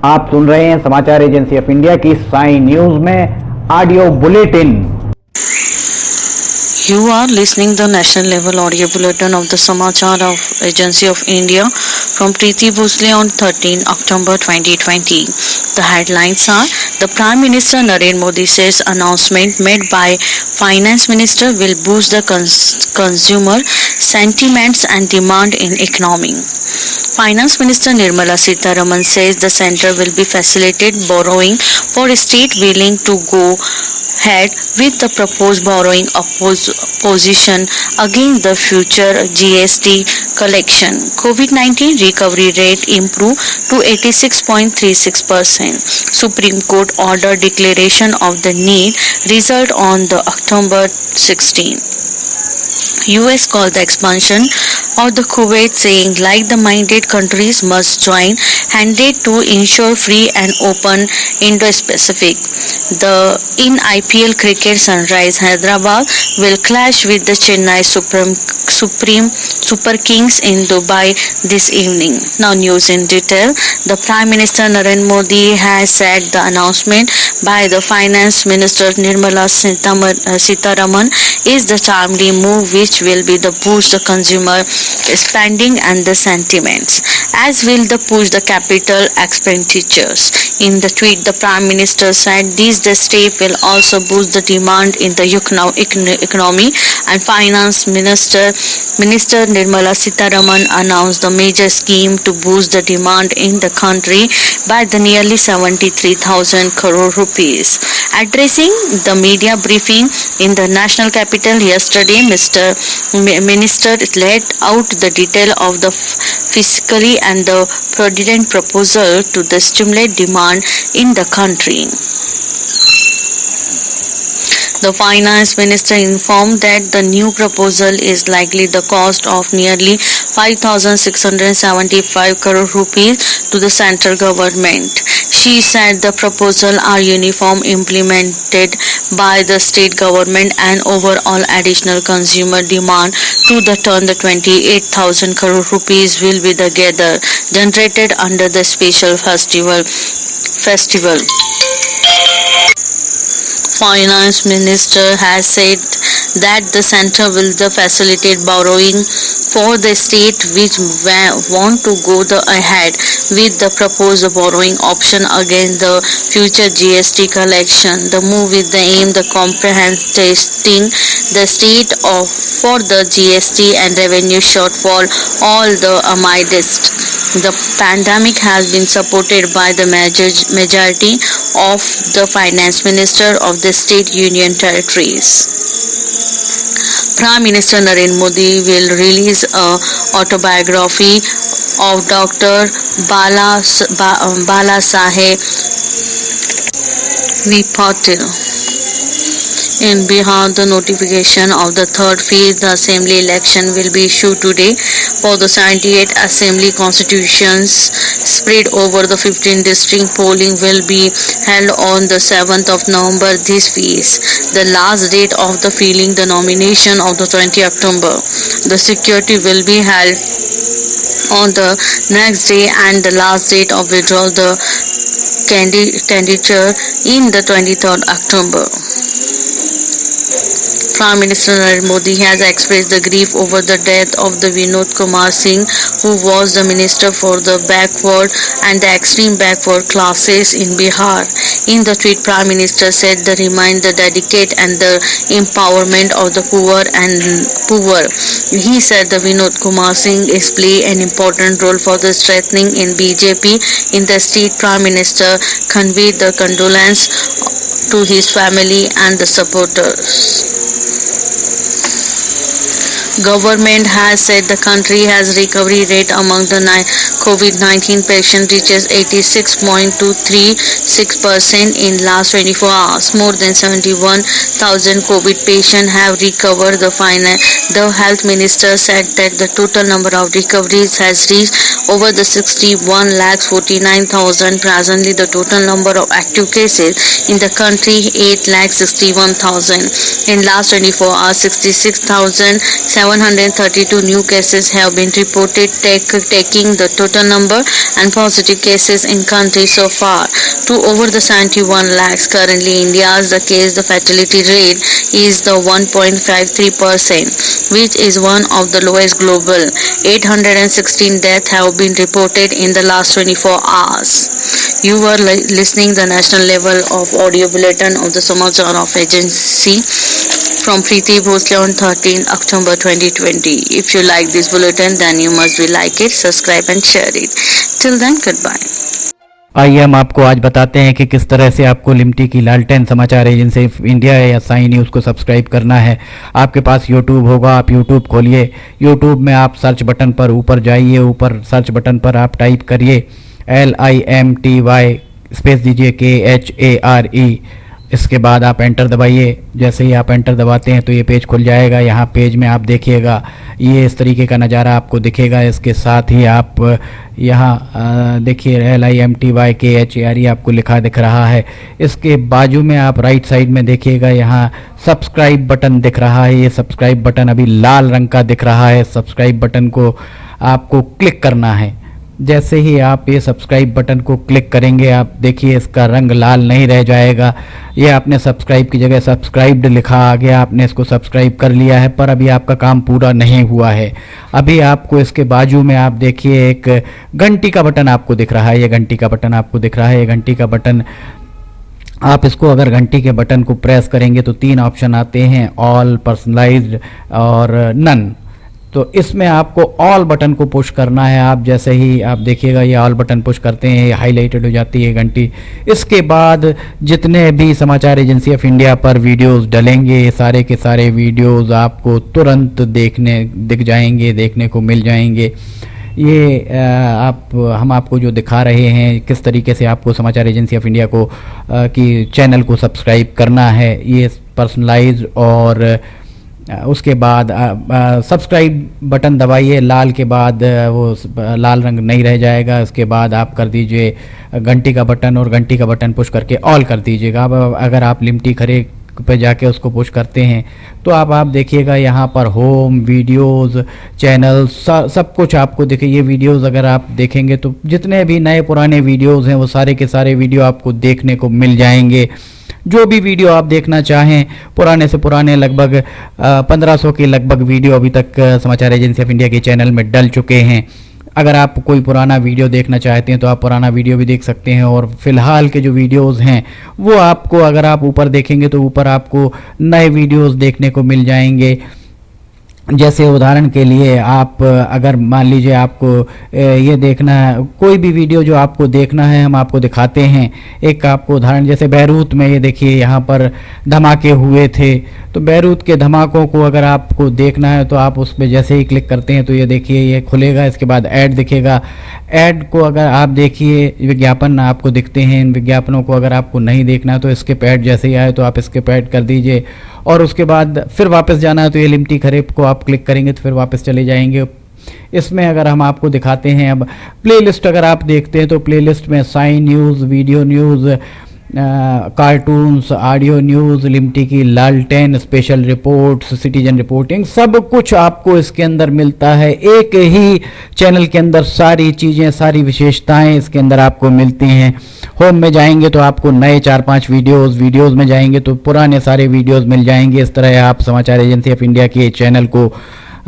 आप सुन रहे हैं समाचार एजेंसी ऑफ इंडिया की साई न्यूज में audio bulletin. You are listening the national level audio bulletin of the Samachar of Agency of India from Preeti Bhosle on 13 October 2020. The headlines are: the Prime Minister Narendra Modi says announcement made by Finance Minister will boost the consumer sentiments and demand in economy. Finance Minister Nirmala Sitharaman says the centre will be facilitate borrowing for a state willing to go ahead with the proposed borrowing position against the future GST collection. COVID-19 recovery rate improved to 86.36%. Supreme Court order declaration of the need result on the October 16. US called the expansion of the Kuwait, saying like-minded countries must join hands to ensure free and open Indo-Pacific. In IPL cricket, Sunrise Hyderabad will clash with the Chennai Super Kings in Dubai this evening. Now news in detail. The Prime Minister Narendra Modi has said the announcement by the Finance Minister Nirmala Sitharaman is the timely move which will be the boost the consumer spending and the sentiments, as will the push the capital expenditures. In the tweet, the Prime Minister said this the step will also boost the demand in the economy, and Finance Minister Nirmala Sitharaman announced the major scheme to boost the demand in the country by the nearly 73,000 crore rupees. Addressing the media briefing in the national capital yesterday, Minister laid out the detail of the fiscally and the prudent proposal to the stimulate demand in the country. The Finance Minister informed that the new proposal is likely the cost of nearly 5,675 crore rupees to the central government. She said the proposal are uniform implemented by the state government and overall additional consumer demand to the turn the 28,000 crore rupees will be the gather generated under the special festival. Finance Minister has said that the centre will facilitate borrowing for the state which want to go ahead with the proposed borrowing option against the future GST collection. The move with the aim the comprehensive testing the state for the GST and revenue shortfall all the amidst the pandemic has been supported by the majority of the Finance Minister of the state union territories. Prime Minister Narendra Modi will release an autobiography of Dr. Balasaheb Patil. In Bihar, the notification of the third phase the assembly election will be issued today for the 78 assembly constitutions spread over the 15 district. Polling will be held on the 7th of November this phase. The last date of the filing the nomination of the 20 October. The security will be held on the next day, and the last date of withdrawal the candidature in the 23rd October. Prime Minister Narendra Modi has expressed the grief over the death of the Vinod Kumar Singh, who was the Minister for the Backward and the Extreme Backward Classes in Bihar. In the tweet, Prime Minister said the remind the dedicate and the empowerment of the poor. He said the Vinod Kumar Singh is play an important role for the strengthening in BJP in the state. Prime Minister conveyed the condolence to his family and the supporters. Government has said the country has recovery rate among the COVID-19 patients reaches 86.236% in last 24 hours. More than 71,000 COVID patients have recovered. The health minister said that the total number of recoveries has reached over the 61,49,000. Presently, the total number of active cases in the country 8,61,000. In last 24 hours, 66,732 new cases have been reported, taking the total number and positive cases in country so far to over the 71 lakhs. Currently, India's the fatality rate is the 1.53%, which is one of the lowest global. 816 deaths have been reported in the last 24 hours. You were listening the national level of audio bulletin of the Samachar of Agency from Preeti Bhosle on 13 October 2020. If you like this bulletin, then you must be like it, subscribe and share it. Till then, goodbye. आइए हम आपको आज बताते हैं कि किस तरह से आपको लिमटी की लालटेन समाचार एजेंसी ऑफ इंडिया या साई न्यूज़ को सब्सक्राइब करना है। आपके पास यूट्यूब होगा, आप यूट्यूब खोलिए। यूट्यूब में आप सर्च बटन पर ऊपर जाइए, ऊपर सर्च बटन पर आप टाइप करिए LIMTY, स्पेस दीजिए KHARE। इसके बाद आप एंटर दबाइए। जैसे ही आप एंटर दबाते हैं तो ये पेज खुल जाएगा। यहाँ पेज में आप देखिएगा ये इस तरीके का नज़ारा आपको दिखेगा। इसके साथ ही आप यहाँ देखिए LIMTY KHARE आपको लिखा दिख रहा है। इसके बाजू में आप राइट साइड में देखिएगा यहाँ सब्सक्राइब बटन दिख रहा है। ये सब्सक्राइब बटन अभी लाल रंग का दिख रहा है। सब्सक्राइब बटन को आपको क्लिक करना है। जैसे ही आप ये सब्सक्राइब बटन को क्लिक करेंगे आप देखिए इसका रंग लाल नहीं रह जाएगा। ये आपने सब्सक्राइब की जगह सब्सक्राइब्ड लिखा आ गया, आपने इसको सब्सक्राइब कर लिया है, पर अभी आपका काम पूरा नहीं हुआ है। अभी आपको इसके बाजू में आप देखिए एक घंटी का बटन आपको दिख रहा है। ये घंटी का बटन आपको दिख रहा है। ये घंटी का बटन आप इसको अगर घंटी के बटन को प्रेस करेंगे तो 3 ऑप्शन आते हैं, ऑल, पर्सनलाइज्ड और नन। तो इसमें आपको ऑल बटन को पुश करना है। आप जैसे ही आप देखिएगा ये ऑल बटन पुश करते हैं, ये हाईलाइटेड हो जाती है घंटी। इसके बाद जितने भी समाचार एजेंसी ऑफ इंडिया पर वीडियोस डलेंगे सारे के सारे वीडियोस आपको तुरंत दिख जाएंगे, देखने को मिल जाएंगे। ये हम आपको जो दिखा रहे हैं किस तरीके से आपको समाचार एजेंसी ऑफ इंडिया को की चैनल को सब्सक्राइब करना है। ये पर्सनलाइज्ड और उसके बाद सब्सक्राइब बटन दबाइए, लाल के बाद वो लाल रंग नहीं रह जाएगा। इसके बाद आप कर दीजिए घंटी का बटन और घंटी का बटन पुश करके ऑल कर दीजिएगा। अब अगर आप लिमटी खरे पे जाके उसको पुश करते हैं तो आप देखिएगा यहाँ पर होम, वीडियोस, चैनल सब कुछ आपको दिखे। ये वीडियोस अगर आप देखेंगे तो जितने भी नए पुराने वीडियोस हैं वो सारे के सारे वीडियो आपको देखने को मिल जाएंगे। जो भी वीडियो आप देखना चाहें, पुराने से पुराने लगभग 1500 के लगभग वीडियो अभी तक समाचार एजेंसी ऑफ इंडिया के चैनल में डल चुके हैं। अगर आप कोई पुराना वीडियो देखना चाहते हैं तो आप पुराना वीडियो भी देख सकते हैं। और फिलहाल के जो वीडियोस हैं वो आपको अगर आप ऊपर देखेंगे तो ऊपर आपको नए वीडियोस देखने को मिल जाएंगे। जैसे उदाहरण के लिए आप अगर मान लीजिए आपको ये देखना है, कोई भी वीडियो जो आपको देखना है हम आपको दिखाते हैं। एक आपको उदाहरण जैसे बैरूत में ये देखिए यहाँ पर धमाके हुए थे, तो बैरूत के धमाकों को अगर आपको देखना है तो आप उस पर जैसे ही क्लिक करते हैं तो ये देखिए ये खुलेगा। इसके बाद ऐड दिखेगा। ऐड को अगर आप देखिए विज्ञापन आपको दिखते हैं। इन विज्ञापनों को अगर आपको नहीं देखना है तो स्किप ऐड जैसे ही आए तो आप स्किप ऐड कर दीजिए। और उसके बाद फिर वापस जाना है तो ये लिमटी खरेब को आप क्लिक करेंगे तो फिर वापस चले जाएंगे। इसमें अगर हम आपको दिखाते हैं अब प्लेलिस्ट अगर आप देखते हैं तो प्लेलिस्ट में Sai news, video news, cartoons, audio news, Limty की लालटेन, स्पेशल रिपोर्ट्स, सिटीजन रिपोर्टिंग, सब कुछ आपको इसके अंदर मिलता है। एक ही चैनल के अंदर सारी चीज़ें, सारी विशेषताएं इसके अंदर आपको मिलती हैं। होम में जाएंगे तो आपको नए 4-5 वीडियोस में जाएंगे तो पुराने सारे वीडियोस मिल जाएंगे। इस तरह आप समाचार एजेंसी ऑफ इंडिया के चैनल को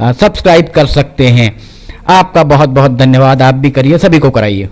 सब्सक्राइब कर सकते हैं। आपका बहुत बहुत धन्यवाद। आप भी करिए, सभी को कराइए।